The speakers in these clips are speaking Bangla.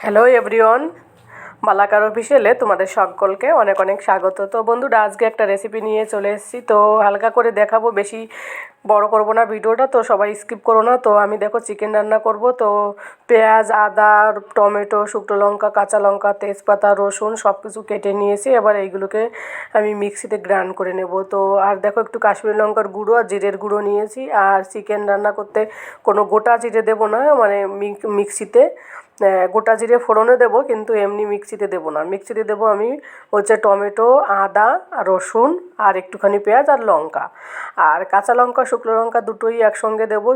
হ্যালো এভরিওয়ান, মালাকার অফিসিয়ালে তোমাদের সকলকে অনেক অনেক স্বাগত। তো বন্ধুরা, আজকে একটা রেসিপি নিয়ে চলে এসেছি। তো হালকা করে দেখাবো, বেশি বড় করব না ভিডিওটা, তো সবাই স্কিপ করো না। তো আমি দেখো চিকেন রান্না করব। তো পেঁয়াজ, আদা, টমেটো, শুকনো লঙ্কা, কাঁচা লঙ্কা, তেজপাতা, রসুন সব কিছু কেটে নিয়েছি। এবার এইগুলোকে আমি মিক্সিতে গ্রাইন্ড করে নেব। তো আর দেখো একটু কাশ্মীরি লঙ্কার গুঁড়ো আর জিরের গুঁড়ো নিয়েছি। আর চিকেন রান্না করতে কোনো গোটা জিরে দেবো না, মানে মিক্সিতে গোটা জিরে ফোড়নে দেবো, কিন্তু এমনি মিক্সিতে দেবো না। মিক্সিতে দেবো আমি হচ্ছে টমেটো, আদা, রসুন আর একটুখানি পেঁয়াজ আর লঙ্কা, আর কাঁচা লঙ্কা, শুকনো লঙ্কা দুটোই একসঙ্গে দেবো,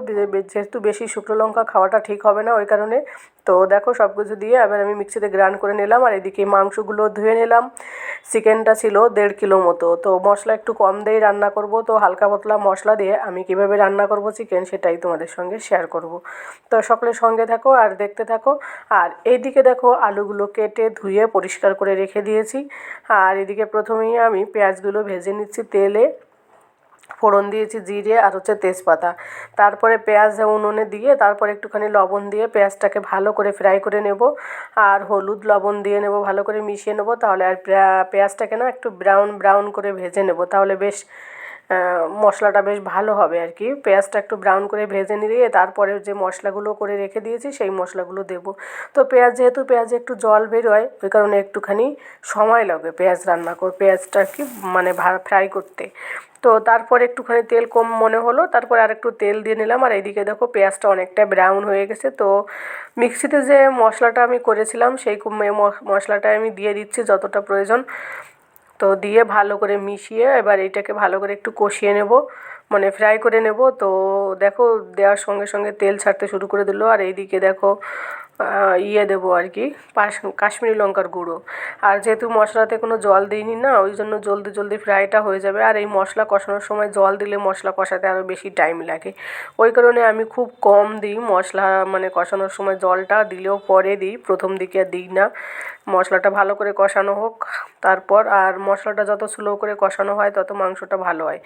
যেহেতু বেশি শুকনো লঙ্কা খাওয়াটা ঠিক হবে না ওই কারণে। তো দেখো সব কিছু দিয়ে এবার আমি মিক্সিতে গ্রাইন্ড করে নিলাম। আর এদিকে মাংসগুলো ধুয়ে নিলাম। চিকেনটা ছিল 1.5 কিলো মতো। তো মশলা একটু কম দিয়েই রান্না করব। তো হালকা পাতলা মশলা দিয়ে আমি কীভাবে রান্না করব চিকেন, সেটাই তোমাদের সঙ্গে শেয়ার করব। তো সকলের সঙ্গে থাকো আর দেখতে থাকো। আর এইদিকে দেখো আলুগুলো কেটে ধুয়ে পরিষ্কার করে রেখে দিয়েছি। আর এদিকে প্রথমেই আমি পেঁয়াজগুলো ভেজে নিচ্ছি তেলে। ফোড়ন দিয়েছি জিরে আর হচ্ছে তেজপাতা। তারপরে পেঁয়াজ উনুনে দিয়ে তারপরে একটুখানি লবণ দিয়ে পেঁয়াজটাকে ভালো করে ফ্রাই করে নেব। আর হলুদ লবণ দিয়ে নেব, ভালো করে মিশিয়ে নেব। তাহলে আর পেঁয়াজটাকে না একটু ব্রাউন ব্রাউন করে ভেজে নেব, তাহলে বেশ মশলাটা বেশ ভালো হবে আর কি। পেঁয়াজটা একটু ব্রাউন করে ভেজে নিয়ে তারপরে যে মশলাগুলো করে রেখে দিয়েছি সেই মশলাগুলো দেবো। তো যেহেতু পেঁয়াজে একটু জল বেরোয় ওই কারণে একটুখানি সময় লাগবে পেঁয়াজ রান্না পেঁয়াজটা কি মানে ফ্রাই করতে। তো তারপরে একটুখানি তেল কম মনে হলো, তারপরে আর একটু তেল দিয়ে নিলাম। আর এইদিকে দেখো পেঁয়াজটা অনেকটা ব্রাউন হয়ে গেছে। তো মিক্সিতে যে মশলাটা আমি করেছিলাম সেই মশলাটা আমি দিয়ে দিচ্ছি যতটা প্রয়োজন। তো দিয়ে ভালো করে মিশিয়ে এবার এইটাকে ভালো করে একটু কষিয়ে নেব, মানে ফ্রাই করে নেব। তো দেখো দেওয়ার সঙ্গে সঙ্গে তেল ছাড়তে শুরু করে দিল। আর এইদিকে দেখো দেবো আর কি কাশ্মীরি লঙ্কার গুঁড়ো। আর যেহেতু মশলাতে কোনো জল দিইনি না, ওই জন্য জলদি জলদি ফ্রাইটা হয়ে যাবে। আর এই মশলা কষানোর সময় জল দিলে মশলা কষাতে আরও বেশি টাইম লাগে, ওই কারণে আমি খুব কম দিই মশলা, মানে কষানোর সময় জলটা দিলেও পরে দিই, প্রথম দিকে আর দিই না। মশলাটা ভালো করে কষানো হোক তারপর। আর মশলাটা যত স্লো করে কষানো হয় তত মাংসটা ভালো হয়।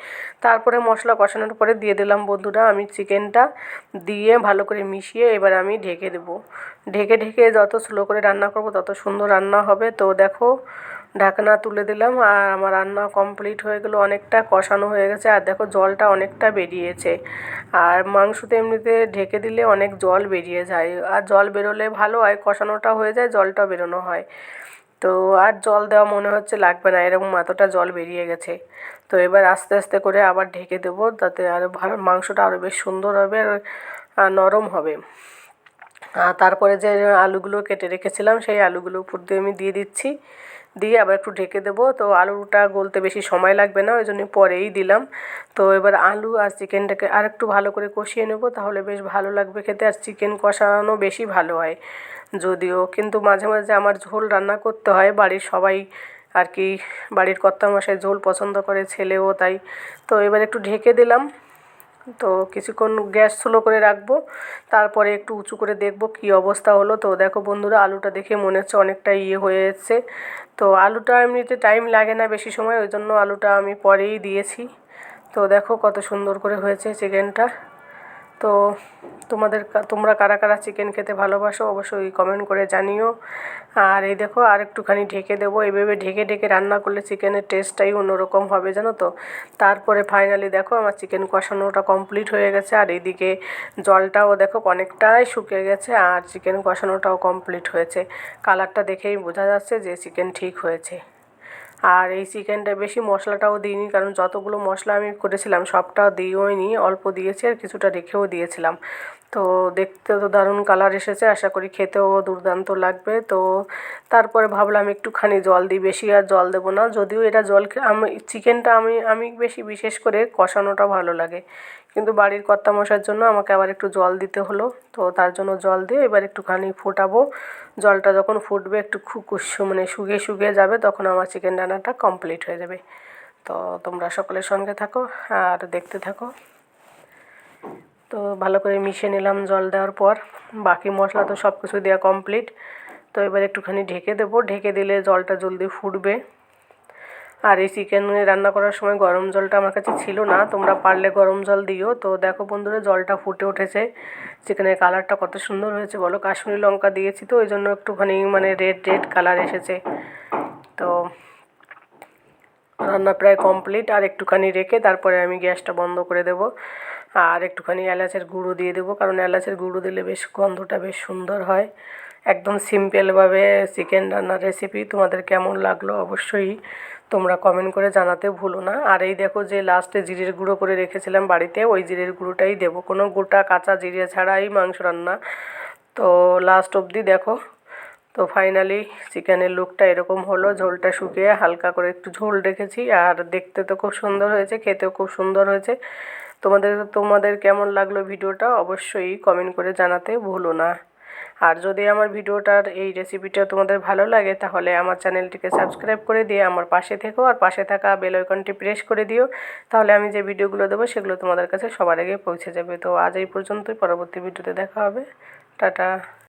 তারপরে মশলা কষানোর পরে দিয়ে দিলাম বন্ধুরা আমি চিকেনটা, দিয়ে ভালো করে মিশিয়ে এবার আমি ঢেকে দেবো। ঢেকে ঢেকে যত স্লো করে রান্না করব তত সুন্দর রান্না হবে। তো দেখো ঢাকনা তুলে দিলাম আর আমার রান্না কমপ্লিট হয়ে গেলো, অনেকটা কষানো হয়ে গেছে। আর দেখো জলটা অনেকটা বেরিয়েছে। আর মাংসতে এমনিতে ঢেকে দিলে অনেক জল বেরিয়ে যায়, আর জল বেরোলে ভালো হয়, কষানোটা হয়ে যায় জলটা বেরোনো হয়। তো আর জল দেওয়া মনে হচ্ছে লাগবে না, এরকম এতটা জল বেরিয়ে গেছে। তো এবার আস্তে আস্তে করে আবার ঢেকে দেবো, তাতে আরও ভালো মাংসটা আরও বেশ সুন্দর হবে আর নরম হবে। তারপরে যে আলুগুলো কেটে রেখেছিলাম সেই আলুগুলো উপর দিয়ে আমি দিয়ে দিচ্ছি, দিয়ে আবার একটু ঢেকে দেবো। তো আলুটা গলতে বেশি সময় লাগবে না, ওই জন্য পরেই দিলাম। তো এবার আলু আর চিকেনটাকে আর একটু ভালো করে কষিয়ে নেব, তাহলে বেশ ভালো লাগবে খেতে। আর চিকেন কষানো বেশি ভালো হয় যদিও, কিন্তু মাঝে মাঝে আমার ঝোল রান্না করতে হয়, বাড়ির সবাই আর কি, বাড়ির কর্তামশাই ঝোল পছন্দ করে, ছেলেও তাই। তো এবার একটু ঢেকে দিলাম। তো কিছুক্ষণ গ্যাস স্লো করে রাখবো, তারপরে একটু উঁচু করে দেখবো কী অবস্থা হলো। তো দেখো বন্ধুরা আলুটা দেখে মনে হচ্ছে অনেকটা হয়ে এসছে। তো আলুটা এমনিতে টাইম লাগে না বেশি সময়, ওই জন্য আলুটা আমি পরেই দিয়েছি। তো দেখো কত সুন্দর করে হয়েছে চিকেনটা। তো তোমরা কারা কারা চিকেন খেতে ভালোবাসো অবশ্যই কমেন্ট করে জানিও। আর এই দেখো আর একটুখানি ঢেকে দেবো, এইভাবে ঢেকে ঢেকে রান্না করলে চিকেনের টেস্টটাই অন্যরকম হবে জানো তো। তারপরে ফাইনালি দেখো আমার চিকেন কষানোটা কমপ্লিট হয়ে গেছে। আর এইদিকে জলটাও দেখো অনেকটাই শুকিয়ে গেছে, আর চিকেন কষানোটাও কমপ্লিট হয়েছে। কালারটা দেখেই বোঝা যাচ্ছে যে চিকেন ঠিক হয়েছে। আর এই চিকেনটা বেশি মশলাটাও দিইনি, কারণ যতগুলো মশলা আমি করেছিলাম সবটা দিইওনি, অল্প দিয়েছি আর কিছুটা রেখেও দিয়েছিলাম। তো দেখতে তো দারুণ কালার এসেছে, আশা করি খেতেও দুর্দান্ত লাগবে। তো তারপরে ভাবলাম একটুখানি জল দিই, বেশি আর জল দেবো না, যদিও এটা আমি চিকেনটা আমি বেশি বিশেষ করে কষানোটা ভালো লাগে, কিন্তু বাড়ির কর্তামশাইয়ের জন্য আমাকে আবার একটু জল দিতে হলো। তো তার জন্য জল দিয়ে এবার একটুখানি ফোটাবো। জলটা যখন ফুটবে একটু মানে শুকিয়ে শুকিয়ে যাবে, তখন আমার চিকেন রান্নাটা কমপ্লিট হয়ে যাবে। তো তোমরা সকলের সঙ্গে থাকো আর দেখতে থাকো। তো ভালো করে মিশিয়ে নিলাম জল দেওয়ার পর, বাকি মশলা তো সব কিছু দেওয়া কমপ্লিট। তো এবার একটুখানি ঢেকে দেবো, ঢেকে দিলে জলটা জলদি ফুটবে। আর এই চিকেন রান্না করার সময় গরম জলটা আমার কাছে ছিল না, তোমরা পারলে গরম জল দিও। তো দেখো বন্ধুরা জলটা ফুটে উঠেছে, চিকেনের কালারটা কত সুন্দর হয়েছে বলো। কাশ্মীরি লঙ্কা দিয়েছি তো ওই জন্য একটুখানি মানে রেড রেড কালার এসেছে। তো রান্না প্রায় কমপ্লিট, আর একটুখানি রেখে তারপরে আমি গ্যাসটা বন্ধ করে দেব। আর একটুখানি এলাচের গুঁড়ো দিয়ে দেবো, কারণ এলাচের গুঁড়ো দিলে বেশ গন্ধটা বেশ সুন্দর হয়। একদম সিম্পলভাবে চিকেন রান্নার রেসিপি। তোমাদের কেমন লাগলো অবশ্যই তোমরা কমেন্ট করে জানাতে ভুলো না। আর এই দেখো যে লাস্টে জিরের গুঁড়ো করে রেখেছিলাম বাড়িতে, ওই জিরের গুঁড়োটাই দেবো, কোনো গোটা কাঁচা জিরে ছাড়াই মাংস রান্না। তো লাস্ট অবধি দেখো। তো ফাইনালি চিকেনের লুকটা এরকম হলো, ঝোলটা শুকিয়ে হালকা করে একটু ঝোল রেখেছি। আর দেখতে তো খুব সুন্দর হয়েছে, খেতেও খুব সুন্দর হয়েছে। তোমাদের কেমন লাগলো ভিডিওটা অবশ্যই কমেন্ট করে জানাতে ভুলো না। আর যদি আমার ভিডিওটার এই রেসিপিটা তোমাদের ভালো লাগে তাহলে আমার চ্যানেলটিকে সাবস্ক্রাইব করে দিয়ে আমার পাশে থেকো, আর পাশে থাকা বেল আইকনটি প্রেস করে দিও। তাহলে আমি যে ভিডিওগুলো দেবো সেগুলো তোমাদের কাছে সবার আগে পৌঁছে যাবে। তো আজ এই পর্যন্তই, পরবর্তী ভিডিওতে দেখা হবে। টাটা।